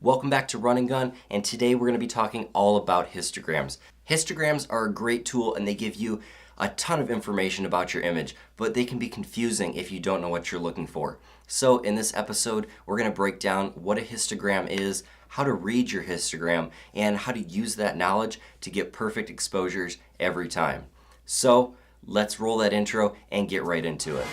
Welcome back to Run and Gun, and today we're going to be talking all about histograms. Histograms are a great tool and they give you a ton of information about your image, but they can be confusing if you don't know what you're looking for. So in this episode, we're going to break down what a histogram is, how to read your histogram, and how to use that knowledge to get perfect exposures every time. So let's roll that intro and get right into it.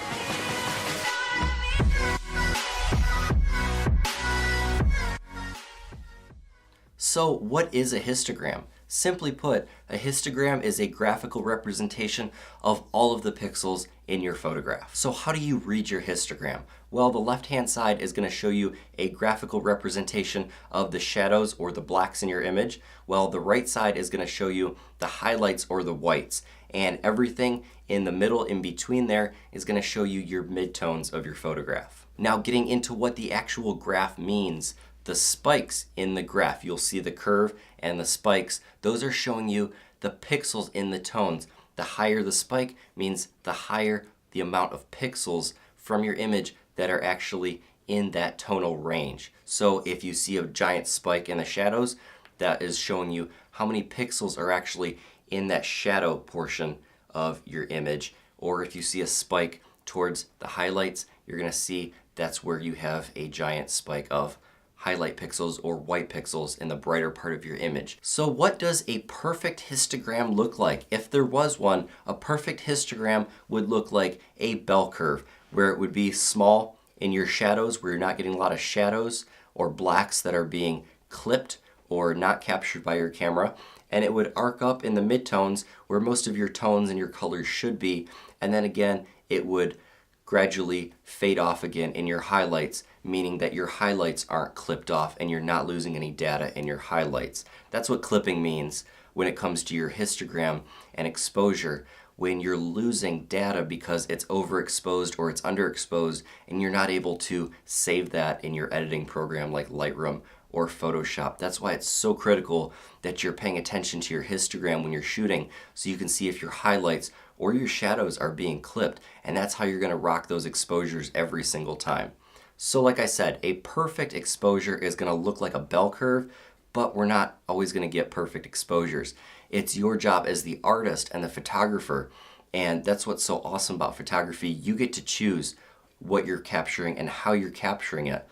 So what is a histogram? Simply put, a histogram is a graphical representation of all of the pixels in your photograph. So how do you read your histogram? Well, the left-hand side is going to show you a graphical representation of the shadows or the blacks in your image, while the right side is going to show you the highlights or the whites. And everything in the middle in between there is going to show you your midtones of your photograph. Now getting into what the actual graph means. The spikes in the graph, you'll see the curve and the spikes, those are showing you the pixels in the tones. The higher the spike means the higher the amount of pixels from your image that are actually in that tonal range. So if you see a giant spike in the shadows, that is showing you how many pixels are actually in that shadow portion of your image. Or if you see a spike towards the highlights, you're going to see that's where you have a giant spike of highlight pixels or white pixels in the brighter part of your image. So what does a perfect histogram look like? If there was one, a perfect histogram would look like a bell curve, where it would be small in your shadows, where you're not getting a lot of shadows or blacks that are being clipped or not captured by your camera, and it would arc up in the midtones where most of your tones and your colors should be, and then again it would gradually fade off again in your highlights, meaning that your highlights aren't clipped off and you're not losing any data in your highlights. That's what clipping means when it comes to your histogram and exposure. When you're losing data because it's overexposed or it's underexposed and you're not able to save that in your editing program like Lightroom or Photoshop. That's why it's so critical that you're paying attention to your histogram when you're shooting, so you can see if your highlights or your shadows are being clipped, and that's how you're going to rock those exposures every single time. So like I said, a perfect exposure is going to look like a bell curve, but we're not always going to get perfect exposures. It's your job as the artist and the photographer, and that's what's so awesome about photography. You get to choose what you're capturing and how you're capturing it.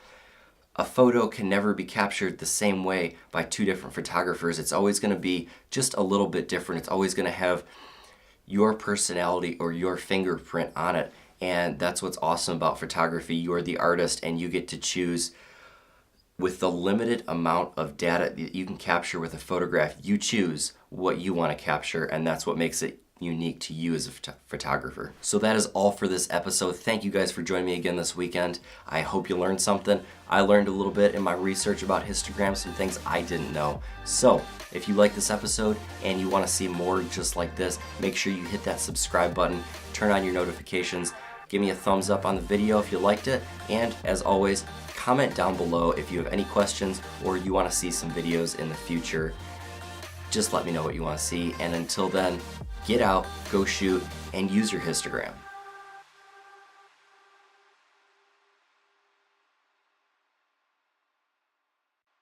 A photo can never be captured the same way by two different photographers. It's always going to be just a little bit different. It's always going to have your personality or your fingerprint on it. And that's what's awesome about photography. You're the artist and you get to choose with the limited amount of data that you can capture with a photograph. You choose what you want to capture, and that's what makes it unique to you as a photographer. So that is all for this episode. Thank you guys for joining me again this weekend. I hope you learned something. I learned a little bit in my research about histograms, some things I didn't know. So if you like this episode and you want to see more just like this, make sure you hit that subscribe button, turn on your notifications, give me a thumbs up on the video if you liked it, and as always, comment down below if you have any questions or you want to see some videos in the future. Just let me know what you want to see, and until then, get out, go shoot, and use your histogram.